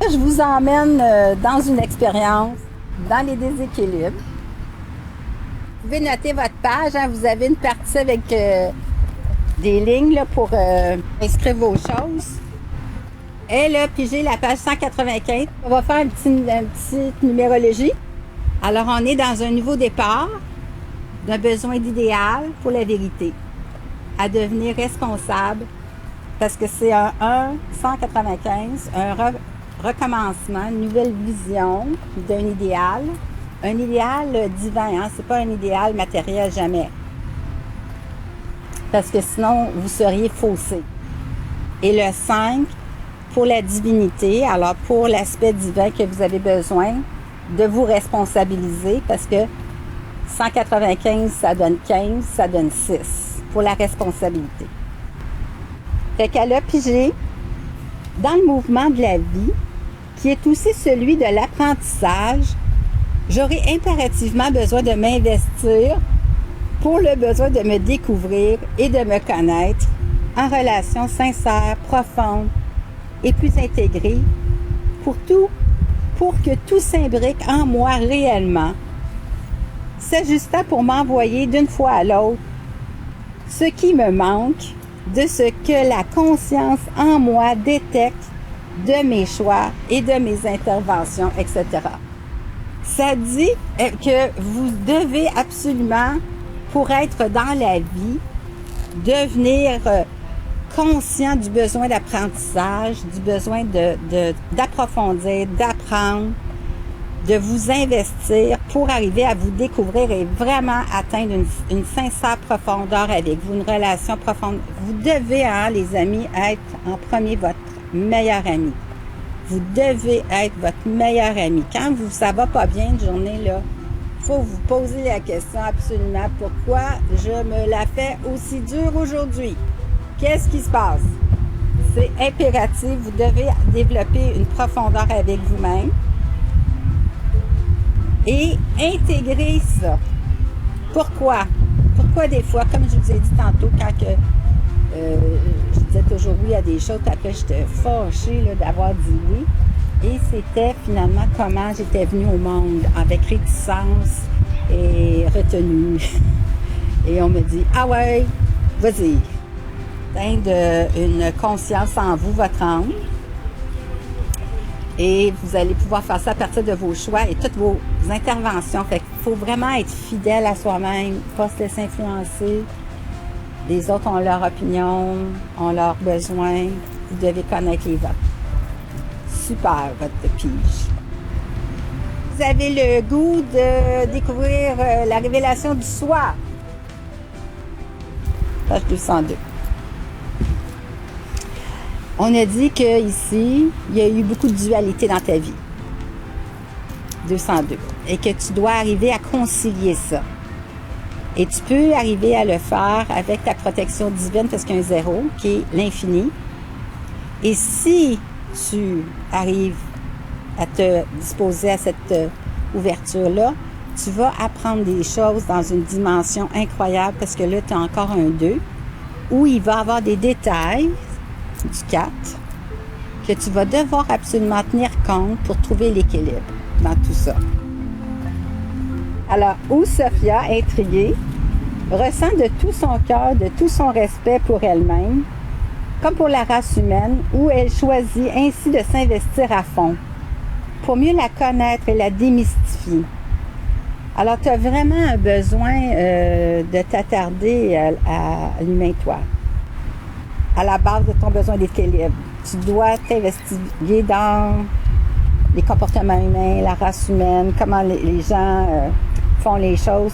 [SPEAKER 1] Je vous emmène dans une expérience, dans les déséquilibres. Vous pouvez noter votre page, hein, vous avez une partie avec des lignes là, pour inscrire vos choses. Et là, pigez la page 195. On va faire une petite numérologie. Alors, on est dans un nouveau départ d'un besoin d'idéal pour la vérité, à devenir responsable, parce que c'est un 195, un recommencement, une nouvelle vision d'un idéal. Un idéal divin, hein? C'est pas un idéal matériel, jamais. Parce que sinon, vous seriez faussé. Et le 5, pour la divinité, alors pour l'aspect divin que vous avez besoin de vous responsabiliser, parce que 195, ça donne 15, ça donne 6 pour la responsabilité. Fait qu'elle a pigé dans le mouvement de la vie, qui est aussi celui de l'apprentissage. J'aurai impérativement besoin de m'investir pour le besoin de me découvrir et de me connaître en relation sincère, profonde et plus intégrée pour que tout s'imbrique en moi réellement, s'ajustant pour m'envoyer d'une fois à l'autre ce qui me manque de ce que la conscience en moi détecte de mes choix et de mes interventions, etc. Ça dit que vous devez absolument, pour être dans la vie, devenir conscient du besoin d'apprentissage, du besoin d'approfondir, d'apprendre, de vous investir pour arriver à vous découvrir et vraiment atteindre une sincère profondeur avec vous, une relation profonde. Vous devez, les amis, être en premier votre meilleur ami. Vous devez être votre meilleur ami. Quand ça va pas bien une journée, là, faut vous poser la question absolument pourquoi je me la fais aussi dure aujourd'hui. Qu'est-ce qui se passe? C'est impératif. Vous devez développer une profondeur avec vous-même et intégrer ça. Pourquoi? Pourquoi des fois, comme je vous ai dit tantôt, quand je disais toujours oui à des choses, puis après j'étais fâchée là, d'avoir dit oui. Et c'était finalement comment j'étais venue au monde, avec réticence et retenue. Et on me dit, ah ouais, vas-y, une conscience en vous, votre âme. Et vous allez pouvoir faire ça à partir de vos choix et toutes vos interventions. Fait qu'il faut vraiment être fidèle à soi-même, pas se laisser influencer. Les autres ont leur opinion, ont leurs besoins. Vous devez connaître les vôtres. Super, votre pige. Vous avez le goût de découvrir la révélation du soi. Page 202. On a dit qu'ici, il y a eu beaucoup de dualité dans ta vie. 202. Et que tu dois arriver à concilier ça. Et tu peux arriver à le faire avec ta protection divine, parce qu'il y a un zéro, qui est l'infini. Et si tu arrives à te disposer à cette ouverture-là, tu vas apprendre des choses dans une dimension incroyable, parce que là, tu as encore un 2, où il va y avoir des détails du 4 que tu vas devoir absolument tenir compte pour trouver l'équilibre dans tout ça. Alors, où Sophia, intriguée, ressent de tout son cœur, de tout son respect pour elle-même, comme pour la race humaine, où elle choisit ainsi de s'investir à fond, pour mieux la connaître et la démystifier. Alors, tu as vraiment un besoin de t'attarder à l'humain, toi, à la base de ton besoin d'équilibre. Tu dois t'investiguer dans les comportements humains, la race humaine, comment les gens font les choses,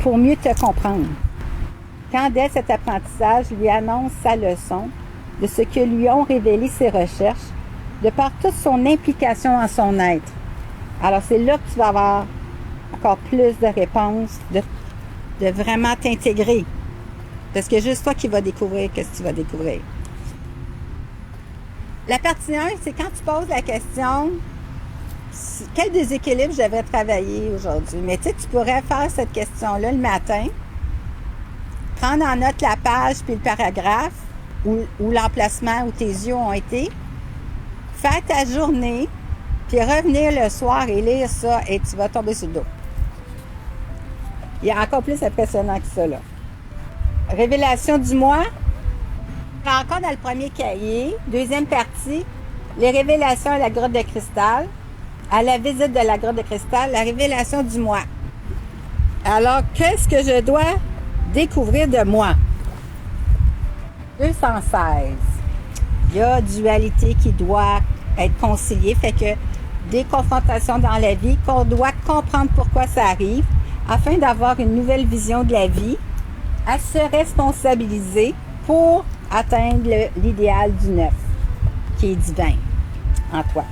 [SPEAKER 1] pour mieux te comprendre. Quand dès cet apprentissage lui annonce sa leçon de ce que lui ont révélé ses recherches, de par toute son implication en son être. Alors, c'est là que tu vas avoir encore plus de réponses, de vraiment t'intégrer. Parce que juste toi qui vas découvrir ce que tu vas découvrir. La partie 1, c'est quand tu poses la question, quel déséquilibre je devrais travailler aujourd'hui? Mais tu sais, tu pourrais faire cette question-là le matin, prendre en note la page puis le paragraphe, où l'emplacement, où tes yeux ont été, faire ta journée, puis revenir le soir et lire ça, et tu vas tomber sur le dos. Il y a encore plus impressionnant que ça, là. Révélation du mois. Encore dans le premier cahier, deuxième partie, les révélations à la grotte de cristal. À la visite de la grotte de cristal, la révélation du mois. Alors, qu'est-ce que je dois découvrir de moi? 216. Il y a dualité qui doit être conciliée, fait que des confrontations dans la vie, qu'on doit comprendre pourquoi ça arrive, afin d'avoir une nouvelle vision de la vie, à se responsabiliser pour atteindre l'idéal du 9, qui est divin en toi.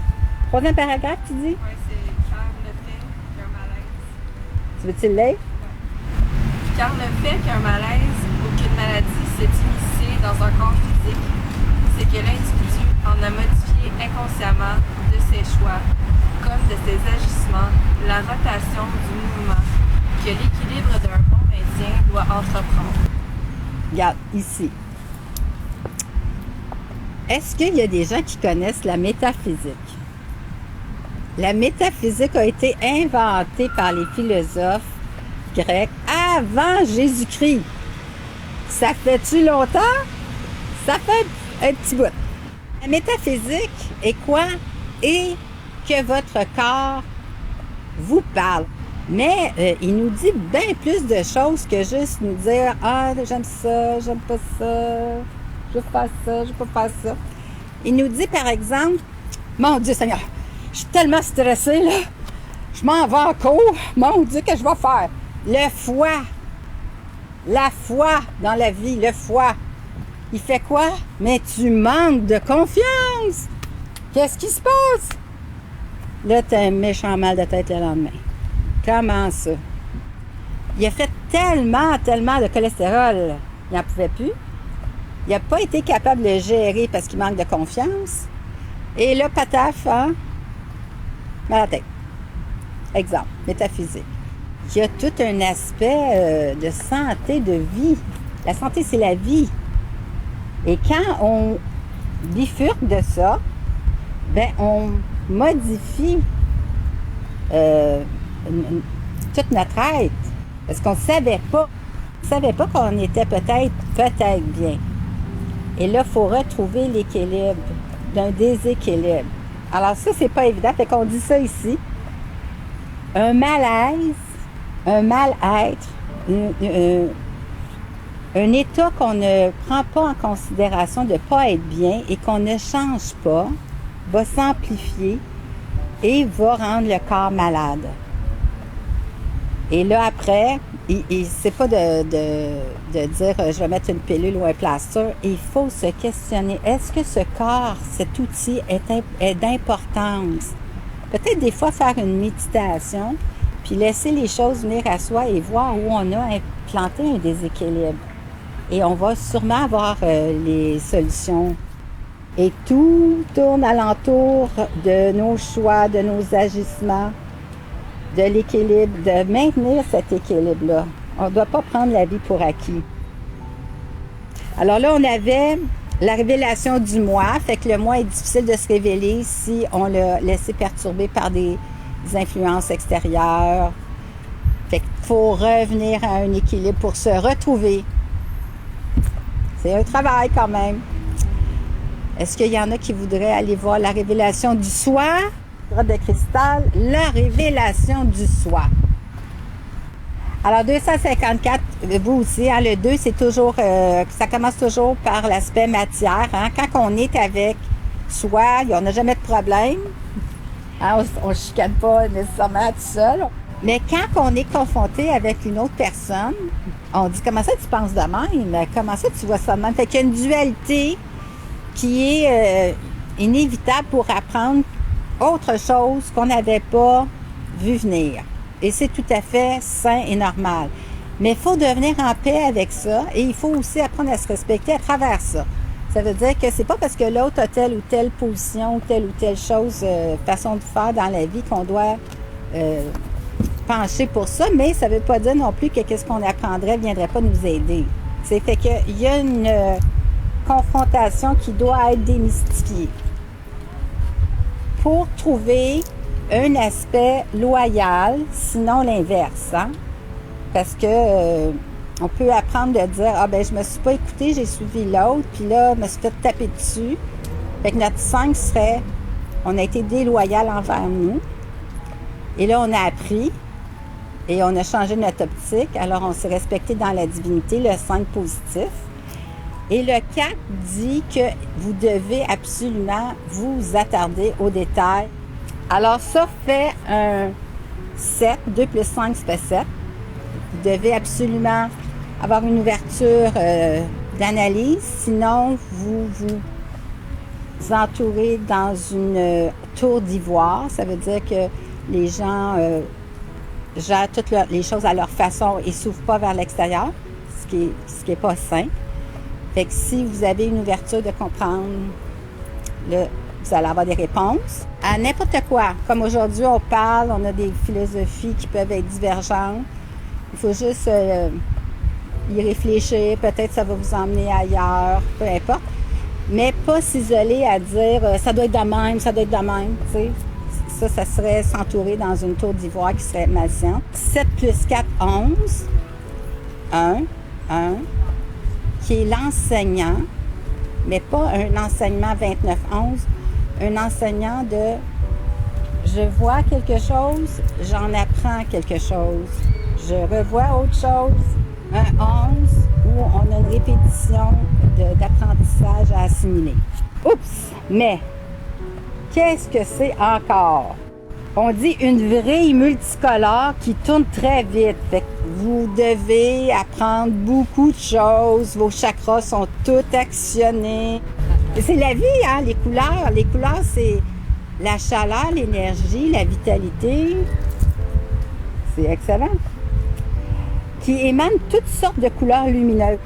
[SPEAKER 1] Troisième paragraphe, tu dis?
[SPEAKER 2] Oui, c'est faire le fait d'un malaise.
[SPEAKER 1] Tu veux-tu le lire?
[SPEAKER 2] car le fait qu'un malaise ou qu'une maladie s'est initiée dans un corps physique, c'est que l'individu en a modifié inconsciemment de ses choix, comme de ses agissements, la rotation du mouvement, que l'équilibre d'un bon maintien doit entreprendre.
[SPEAKER 1] Regarde, ici. Est-ce qu'il y a des gens qui connaissent la métaphysique? La métaphysique a été inventée par les philosophes grecs avant Jésus-Christ. Ça fait-tu longtemps? Ça fait un petit bout. La métaphysique est quoi? Et que votre corps vous parle. Mais il nous dit bien plus de choses que juste nous dire « Ah, j'aime ça, j'aime pas ça, je veux faire ça, je veux pas faire ça. » Il nous dit, par exemple, « Mon Dieu Seigneur, je suis tellement stressée, là, je m'en vais en cours, mon Dieu, que je vais faire? » Le foie, la foi dans la vie, le foie, il fait quoi? Mais tu manques de confiance. Qu'est-ce qui se passe? Là, tu as un méchant mal de tête le lendemain. Comment ça? Il a fait tellement de cholestérol, il n'en pouvait plus. Il n'a pas été capable de le gérer parce qu'il manque de confiance. Et là, pataf, hein? Mal à la tête. Exemple, métaphysique. Il y a tout un aspect de santé, de vie. La santé, c'est la vie. Et quand on bifurque de ça, ben on modifie toute notre être. Parce qu'on ne savait pas. On ne savait pas qu'on était peut-être bien. Et là, il faut retrouver l'équilibre d'un déséquilibre. Alors ça, c'est pas évident. Fait qu'on dit ça ici. Un malaise, un mal-être, un état qu'on ne prend pas en considération de ne pas être bien et qu'on ne change pas, va s'amplifier et va rendre le corps malade. Et là, après, c'est pas de dire je vais mettre une pilule ou un plaster. Il faut se questionner. Est-ce que ce corps, cet outil est d'importance? Peut-être des fois faire une méditation, puis laisser les choses venir à soi et voir où on a implanté un déséquilibre. Et on va sûrement avoir les solutions. Et tout tourne alentour de nos choix, de nos agissements, de l'équilibre, de maintenir cet équilibre-là. On ne doit pas prendre la vie pour acquis. Alors là, on avait la révélation du moi, fait que le moi est difficile de se révéler si on l'a laissé perturber par des influences extérieures. Fait qu'il faut revenir à un équilibre pour se retrouver. C'est un travail quand même. Est-ce qu'il y en a qui voudraient aller voir la révélation du soi? Grotte de cristal, la révélation du soi. Alors 254, vous aussi, hein, le 2, c'est toujours, ça commence toujours par l'aspect matière. Hein. Quand on est avec soi, on n'a jamais de problème. Hein, on ne chicane pas nécessairement tout seul. Mais quand on est confronté avec une autre personne, on dit « Comment ça tu penses de même? Comment ça tu vois ça de même? » Fait qu'il y a une dualité qui est inévitable pour apprendre autre chose qu'on n'avait pas vu venir. Et c'est tout à fait sain et normal. Mais il faut devenir en paix avec ça et il faut aussi apprendre à se respecter à travers ça. Ça veut dire que c'est pas parce que l'autre a telle ou telle position, telle ou telle chose, façon de faire dans la vie qu'on doit pencher pour ça, mais ça veut pas dire non plus que qu'est-ce qu'on apprendrait ne viendrait pas nous aider. C'est fait qu'il y a une confrontation qui doit être démystifiée pour trouver un aspect loyal, sinon l'inverse. Hein? Parce que on peut apprendre de dire « Ah ben je me suis pas écoutée, j'ai suivi l'autre, puis là, je me suis fait taper dessus. » Fait que notre 5 serait « On a été déloyal envers nous. » Et là, on a appris et on a changé notre optique. Alors, on s'est respecté dans la divinité, le 5 positif. Et le 4 dit que vous devez absolument vous attarder aux détails. Alors, ça fait un 7. 2 plus 5, ça fait 7. Vous devez absolument avoir une ouverture d'analyse. Sinon, vous vous entourez dans une tour d'ivoire. Ça veut dire que les gens gèrent toutes les choses à leur façon et s'ouvrent pas vers l'extérieur, ce qui est pas sain. Fait que si vous avez une ouverture de comprendre, vous allez avoir des réponses à n'importe quoi. Comme aujourd'hui, on parle, on a des philosophies qui peuvent être divergentes. Il faut juste y réfléchir. Peut-être ça va vous emmener ailleurs, peu importe. Mais pas s'isoler à dire ça doit être de même, ça doit être de même. Tu sais. Ça serait s'entourer dans une tour d'ivoire qui serait malsaine. 7 plus 4, 11. 1, qui est l'enseignant, mais pas un enseignement 29-11, un enseignant de je vois quelque chose, j'en apprends quelque chose. Je revois autre chose. Un 11 où on a une répétition d'apprentissage à assimiler. Oups! Mais, qu'est-ce que c'est encore? On dit une vrille multicolore qui tourne très vite. Fait que vous devez apprendre beaucoup de choses. Vos chakras sont tous actionnés. C'est la vie, hein, les couleurs. Les couleurs, c'est la chaleur, l'énergie, la vitalité. C'est excellent. Qui émanent toutes sortes de couleurs lumineuses.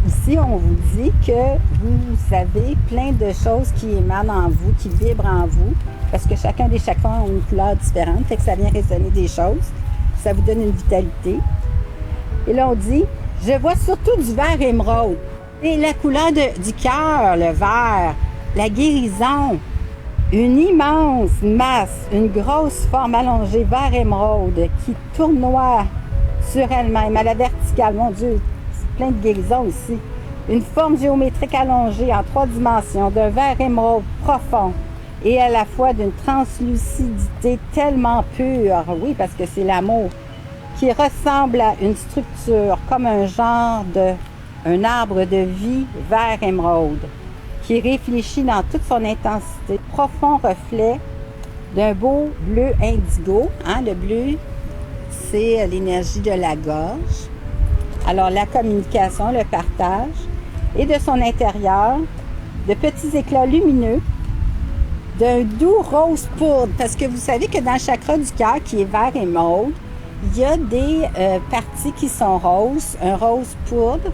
[SPEAKER 1] Ici, on vous dit que vous avez plein de choses qui émanent en vous, qui vibrent en vous, parce que chacun des chakras a une couleur différente, fait que ça vient résonner des choses. Ça vous donne une vitalité. Et là, on dit, je vois surtout du vert émeraude. Et la couleur du cœur, le vert, la guérison, une immense masse, une grosse forme allongée, vert émeraude, qui tournoie sur elle-même, à la verticale. Mon Dieu, c'est plein de guérison ici. Une forme géométrique allongée en 3 dimensions, d'un vert émeraude profond et à la fois d'une translucidité tellement pure, oui, parce que c'est l'amour, qui ressemble à une structure comme un genre un arbre de vie vert émeraude, qui réfléchit dans toute son intensité, profond reflet d'un beau bleu indigo. Hein, le bleu, c'est l'énergie de la gorge. Alors, la communication, le partage, et de son intérieur, de petits éclats lumineux, d'un doux rose poudre. Parce que vous savez que dans le chakra du cœur, qui est vert et mauve, il y a des parties qui sont roses, un rose poudre.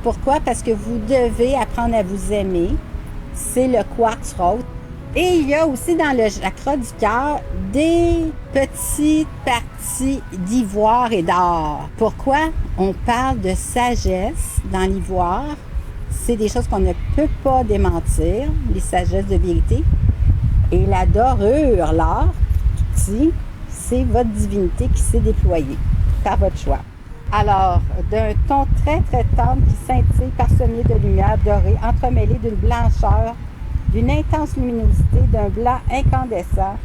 [SPEAKER 1] Pourquoi? Parce que vous devez apprendre à vous aimer. C'est le quartz rose. Et il y a aussi dans le chakra du cœur des petites parties d'ivoire et d'or. Pourquoi on parle de sagesse dans l'ivoire? C'est des choses qu'on ne peut pas démentir, les sagesses de vérité. Et la dorure, l'or, c'est votre divinité qui s'est déployée par votre choix. Alors, d'un ton très, très tendre qui scintille, parsemé de lumière dorée, entremêlée d'une blancheur, d'une intense luminosité, d'un blanc incandescent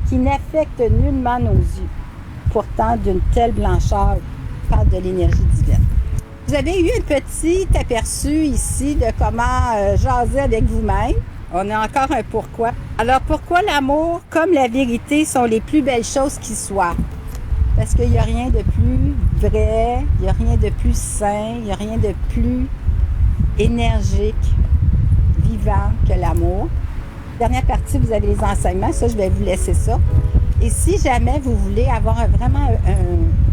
[SPEAKER 1] qui n'affecte nullement nos yeux. Pourtant, d'une telle blancheur, parle de l'énergie divine. Vous avez eu un petit aperçu ici de comment jaser avec vous-même. On a encore un pourquoi. Alors, pourquoi l'amour comme la vérité sont les plus belles choses qui soient? Parce qu'il n'y a rien de plus vrai, il n'y a rien de plus sain, il n'y a rien de plus énergique, vivant que l'amour. Dernière partie, vous avez les enseignements. Ça, je vais vous laisser ça. Et si jamais vous voulez avoir vraiment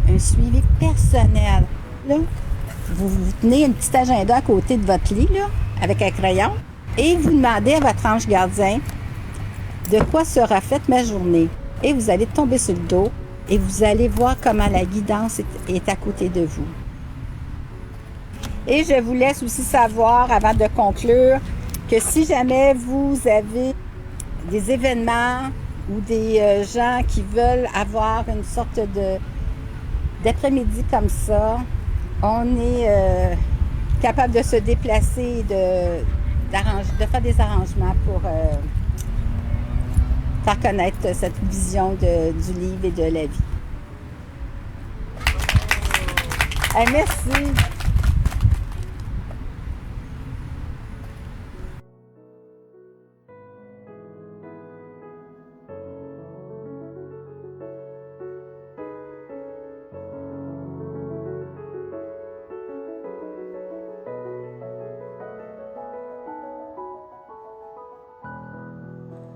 [SPEAKER 1] un suivi personnel, là, vous tenez un petit agenda à côté de votre lit, là, avec un crayon, et vous demandez à votre ange gardien de quoi sera faite ma journée. Et vous allez tomber sur le dos et vous allez voir comment la guidance est à côté de vous. Et je vous laisse aussi savoir, avant de conclure, que si jamais vous avez des événements ou des gens qui veulent avoir une sorte d'après-midi comme ça, on est capable de se déplacer, de faire des arrangements pour faire connaître cette vision du livre et de la vie. Merci.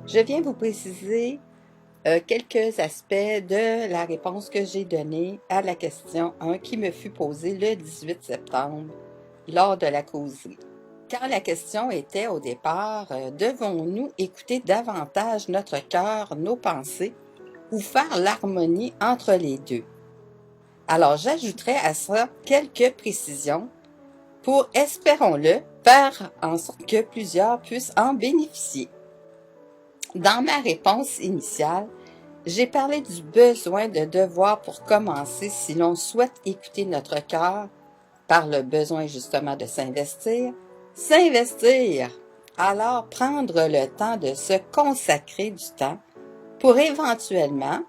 [SPEAKER 1] Je viens vous préciser quelques aspects de la réponse que j'ai donnée à la question 1 qui me fut posée le 18 septembre lors de la causerie. Quand la question était au départ, devons-nous écouter davantage notre cœur, nos pensées, ou faire l'harmonie entre les deux? Alors j'ajouterai à ça quelques précisions pour, espérons-le, faire en sorte que plusieurs puissent en bénéficier. Dans ma réponse initiale, j'ai parlé du besoin de devoir pour commencer si l'on souhaite écouter notre cœur, par le besoin justement de s'investir. Alors prendre le temps de se consacrer du temps pour éventuellement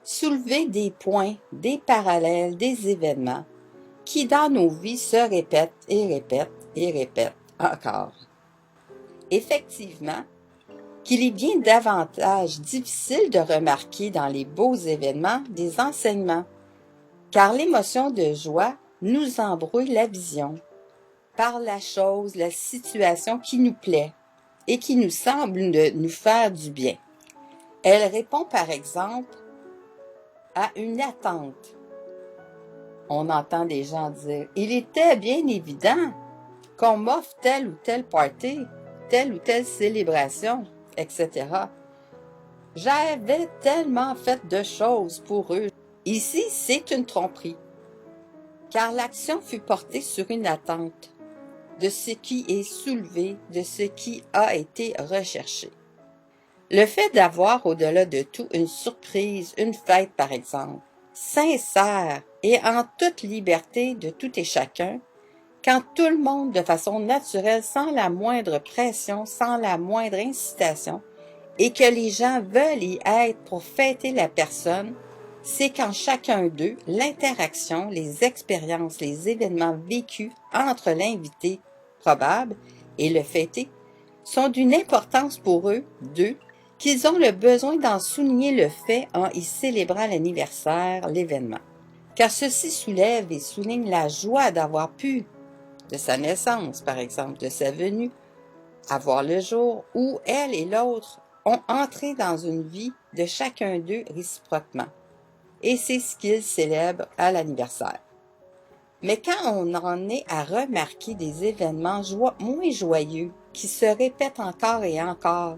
[SPEAKER 1] soulever des points, des parallèles, des événements qui dans nos vies se répètent et répètent et répètent encore. Effectivement, qu'il est bien davantage difficile de remarquer dans les beaux événements des enseignements, car l'émotion de joie nous embrouille la vision par la chose, la situation qui nous plaît et qui nous semble nous faire du bien. Elle répond par exemple à une attente. On entend des gens dire « Il était bien évident qu'on m'offre tel ou tel party, telle ou telle célébration, etc. J'avais tellement fait de choses pour eux. » Ici, c'est une tromperie, car l'action fut portée sur une attente de ce qui est soulevé, de ce qui a été recherché. Le fait d'avoir au-delà de tout une surprise, une fête par exemple, sincère et en toute liberté de tout et chacun, quand tout le monde de façon naturelle, sans la moindre pression, sans la moindre incitation, et que les gens veulent y être pour fêter la personne, c'est quand chacun d'eux, l'interaction, les expériences, les événements vécus entre l'invité probable et le fêté sont d'une importance pour eux, d'eux, qu'ils ont le besoin d'en souligner le fait en y célébrant l'anniversaire, l'événement. Car ceci soulève et souligne la joie d'avoir pu, de sa naissance par exemple, de sa venue, avoir le jour où elle et l'autre ont entré dans une vie de chacun d'eux réciproquement. Et c'est ce qu'ils célèbrent à l'anniversaire. Mais quand on en est à remarquer des événements moins joyeux qui se répètent encore et encore,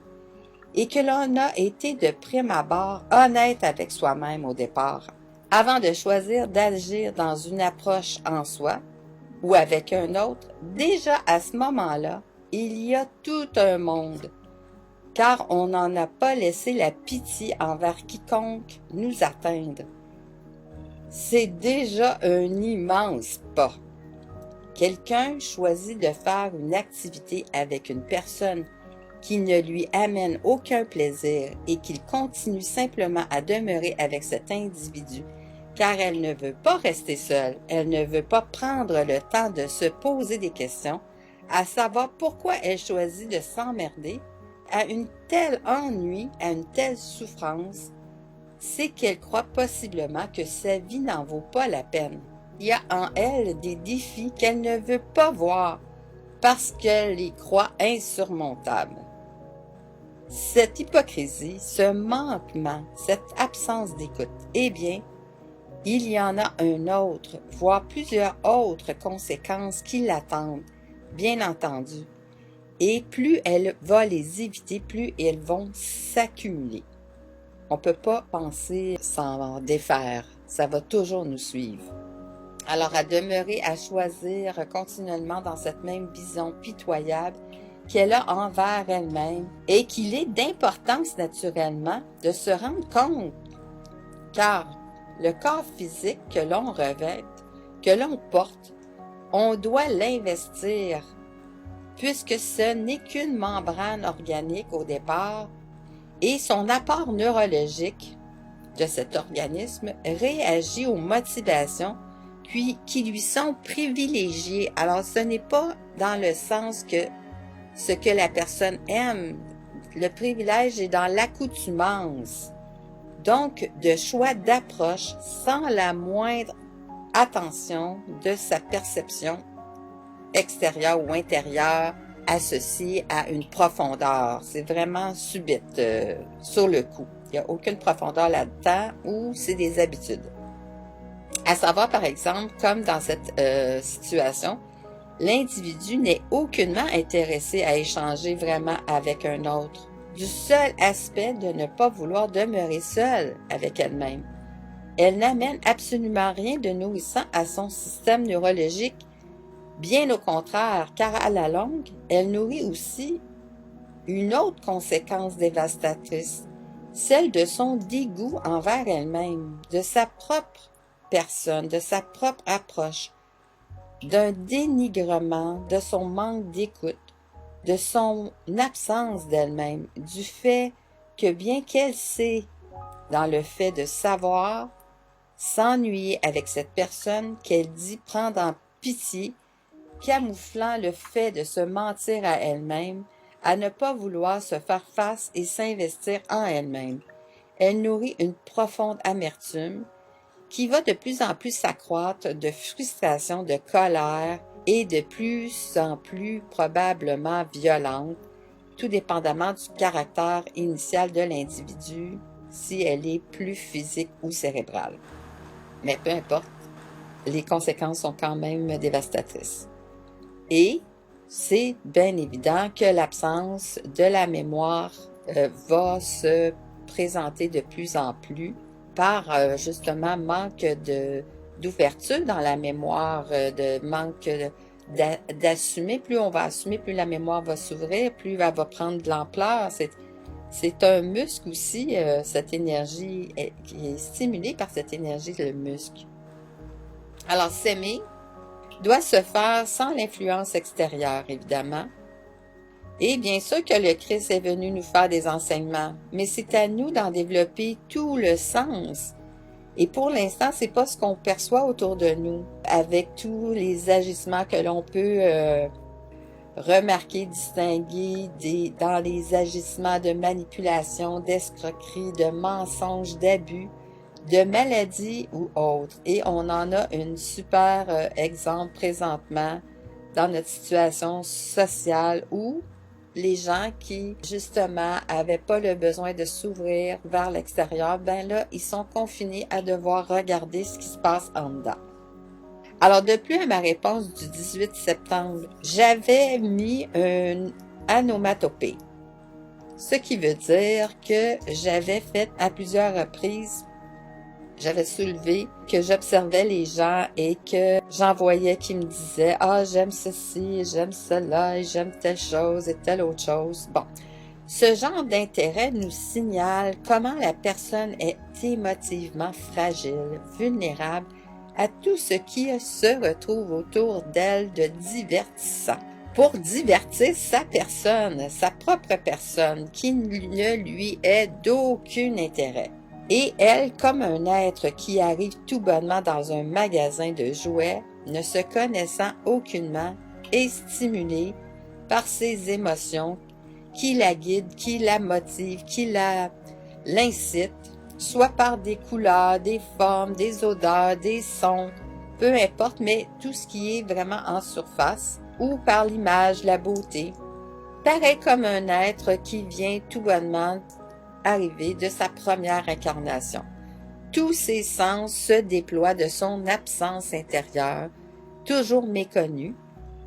[SPEAKER 1] et que l'on a été de prime abord honnête avec soi-même au départ, avant de choisir d'agir dans une approche en soi ou avec un autre, déjà à ce moment-là, il y a tout un monde, car on n'en a pas laissé la pitié envers quiconque nous atteindre. C'est déjà un immense pas. Quelqu'un choisit de faire une activité avec une personne qui ne lui amène aucun plaisir et qu'il continue simplement à demeurer avec cet individu car elle ne veut pas rester seule, elle ne veut pas prendre le temps de se poser des questions, à savoir pourquoi elle choisit de s'emmerder à une telle ennui, à une telle souffrance, c'est qu'elle croit possiblement que sa vie n'en vaut pas la peine. Il y a en elle des défis qu'elle ne veut pas voir parce qu'elle les croit insurmontables. Cette hypocrisie, ce manquement, cette absence d'écoute, eh bien, il y en a un autre, voire plusieurs autres conséquences qui l'attendent, bien entendu. Et plus elle va les éviter, plus elles vont s'accumuler. On ne peut pas penser s'en défaire, ça va toujours nous suivre. Alors à demeurer, à choisir continuellement dans cette même vision pitoyable qu'elle a envers elle-même et qu'il est d'importance naturellement de se rendre compte, car le corps physique que l'on revêt, que l'on porte, on doit l'investir, puisque ce n'est qu'une membrane organique au départ, et son apport neurologique de cet organisme réagit aux motivations qui lui sont privilégiées. Alors ce n'est pas dans le sens que ce que la personne aime, le privilège est dans l'accoutumance. Donc, de choix d'approche sans la moindre attention de sa perception extérieure ou intérieure
[SPEAKER 3] associé à une profondeur. C'est vraiment subite, sur le coup. Il n'y a aucune profondeur là-dedans ou c'est des habitudes. À savoir, par exemple, comme dans cette situation, l'individu n'est aucunement intéressé à échanger vraiment avec un autre, du seul aspect de ne pas vouloir demeurer seule avec elle-même. Elle n'amène absolument rien de nourrissant à son système neurologique, bien au contraire, car à la longue, elle nourrit aussi une autre conséquence dévastatrice, celle de son dégoût envers elle-même, de sa propre personne, de sa propre approche, d'un dénigrement, de son manque d'écoute, de son absence d'elle-même, du fait que bien qu'elle sait, dans le fait de savoir, s'ennuyer avec cette personne qu'elle dit prendre en pitié, camouflant le fait de se mentir à elle-même, à ne pas vouloir se faire face et s'investir en elle-même. Elle nourrit une profonde amertume qui va de plus en plus s'accroître de frustration, de colère et de plus en plus probablement violente, tout dépendamment du caractère initial de l'individu, si elle est plus physique ou cérébrale. Mais peu importe, les conséquences sont quand même dévastatrices. Et c'est bien évident que l'absence de la mémoire va se présenter de plus en plus par justement manque d'ouverture dans la mémoire, de manque d'assumer. Plus on va assumer, plus la mémoire va s'ouvrir, plus elle va prendre de l'ampleur. C'est un muscle aussi, cette énergie qui est stimulée par cette énergie, le muscle. Alors, s'aimer doit se faire sans l'influence extérieure, évidemment. Et bien sûr que le Christ est venu nous faire des enseignements, mais c'est à nous d'en développer tout le sens. Et pour l'instant, c'est pas ce qu'on perçoit autour de nous, avec tous les agissements que l'on peut remarquer, distinguer dans les agissements de manipulation, d'escroquerie, de mensonges, d'abus, de maladies ou autres. Et on en a une super exemple présentement dans notre situation sociale où les gens qui, justement, avaient pas le besoin de s'ouvrir vers l'extérieur, ben là, ils sont confinés à devoir regarder ce qui se passe en dedans. Alors, depuis à ma réponse du 18 septembre, j'avais mis une anomatopée, ce qui veut dire que j'avais fait à plusieurs reprises, j'avais soulevé que j'observais les gens et que j'en voyais qui me disaient « Ah, j'aime ceci, j'aime cela, j'aime telle chose et telle autre chose. » Bon, ce genre d'intérêt nous signale comment la personne est émotivement fragile, vulnérable à tout ce qui se retrouve autour d'elle de divertissant. Pour divertir sa personne, sa propre personne, qui ne lui est d'aucun intérêt. Et elle, comme un être qui arrive tout bonnement dans un magasin de jouets, ne se connaissant aucunement, est stimulée par ses émotions qui la guident, qui la motivent, qui l'incitent, soit par des couleurs, des formes, des odeurs, des sons, peu importe, mais tout ce qui est vraiment en surface, ou par l'image, la beauté, pareil comme un être qui vient tout bonnement arriver de sa première incarnation. Tous ses sens se déploient de son absence intérieure, toujours méconnue,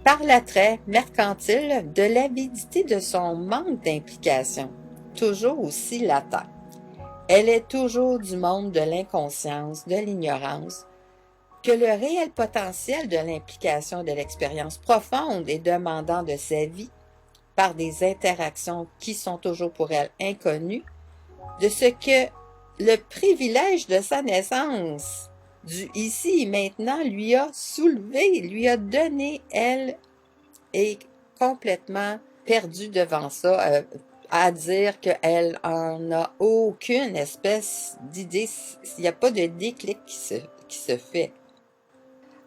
[SPEAKER 3] par l'attrait mercantile de l'avidité de son manque d'implication, toujours aussi latent. Elle est toujours du monde de l'inconscience, de l'ignorance, que le réel potentiel de l'implication de l'expérience profonde et demandant de sa vie, par des interactions qui sont toujours pour elle inconnues, de ce que le privilège de sa naissance, du ici et maintenant, lui a soulevé, lui a donné, elle est complètement perdue devant ça, à dire qu'elle en a aucune espèce d'idée, il n'y a pas de déclic qui se fait.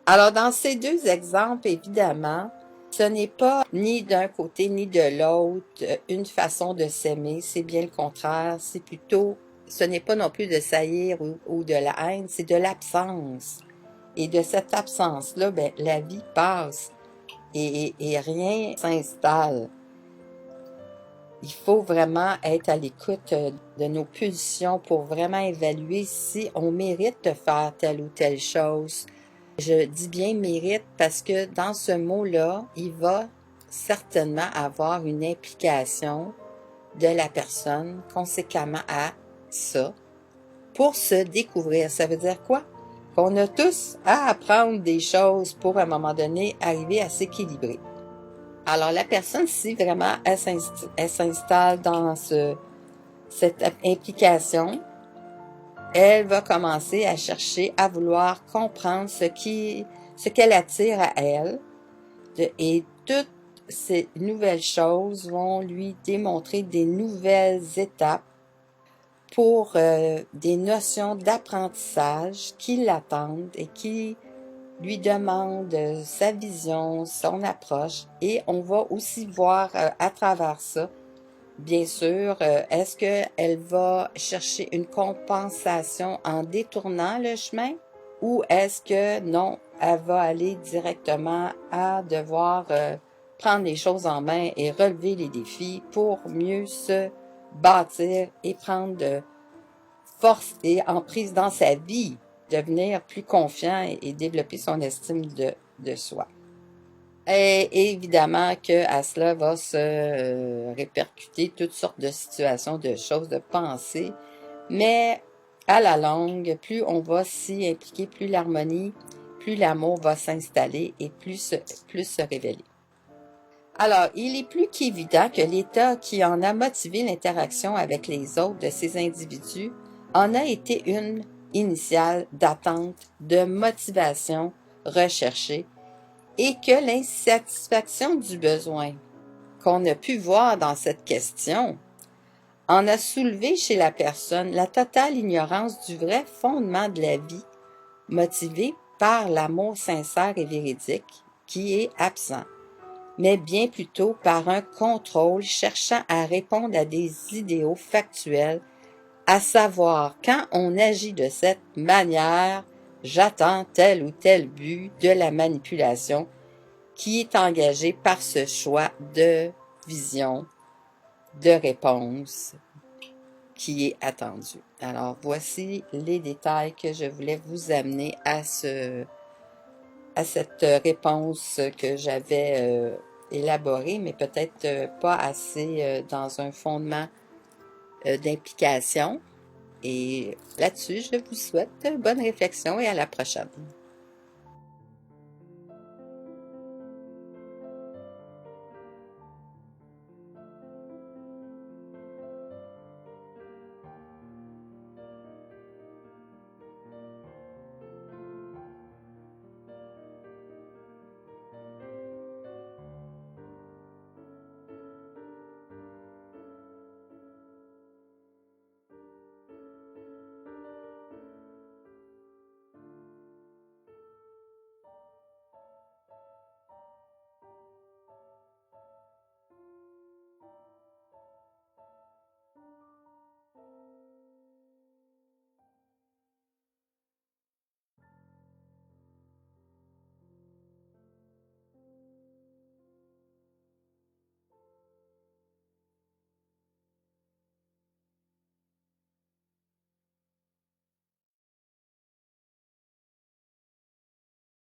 [SPEAKER 3] Alors, dans ces deux exemples, évidemment, ce n'est pas ni d'un côté ni de l'autre une façon de s'aimer, c'est bien le contraire, c'est plutôt, ce n'est pas non plus de saillir ou de la haine, c'est de l'absence. Et de cette absence-là, ben, la vie passe. et rien s'installe. Il faut vraiment être à l'écoute de nos pulsions pour vraiment évaluer si on mérite de faire telle ou telle chose. Je dis bien mérite parce que dans ce mot-là, il va certainement avoir une implication de la personne conséquemment à ça pour se découvrir. Ça veut dire quoi? Qu'on a tous à apprendre des choses pour, à un moment donné, arriver à s'équilibrer. Alors, la personne, si vraiment elle s'installe dans cette implication, elle va commencer à chercher à vouloir comprendre ce qu'elle attire à elle. Et toutes ces nouvelles choses vont lui démontrer des nouvelles étapes pour des notions d'apprentissage qui l'attendent et qui lui demandent sa vision, son approche. Et on va aussi voir à travers ça, bien sûr, est-ce qu'elle va chercher une compensation en détournant le chemin ou est-ce que non, elle va aller directement à devoir prendre les choses en main et relever les défis pour mieux se bâtir et prendre de force et emprise dans sa vie, devenir plus confiant et développer son estime de soi. Et évidemment qu'à cela va se répercuter toutes sortes de situations, de choses, de pensées, mais à la longue, plus on va s'y impliquer, plus l'harmonie, plus l'amour va s'installer et plus se révéler. Alors, il est plus qu'évident que l'état qui en a motivé l'interaction avec les autres de ces individus en a été une initiale d'attente, de motivation recherchée, et que l'insatisfaction du besoin qu'on a pu voir dans cette question en a soulevé chez la personne la totale ignorance du vrai fondement de la vie, motivé par l'amour sincère et véridique qui est absent, mais bien plutôt par un contrôle cherchant à répondre à des idéaux factuels, à savoir quand on agit de cette manière, j'attends tel ou tel but de la manipulation qui est engagé par ce choix de vision, de réponse qui est attendu. Alors, voici les détails que je voulais vous amener à cette réponse que j'avais élaborée, mais peut-être pas assez dans un fondement d'implication. Et là-dessus, je vous souhaite bonne réflexion et à la prochaine.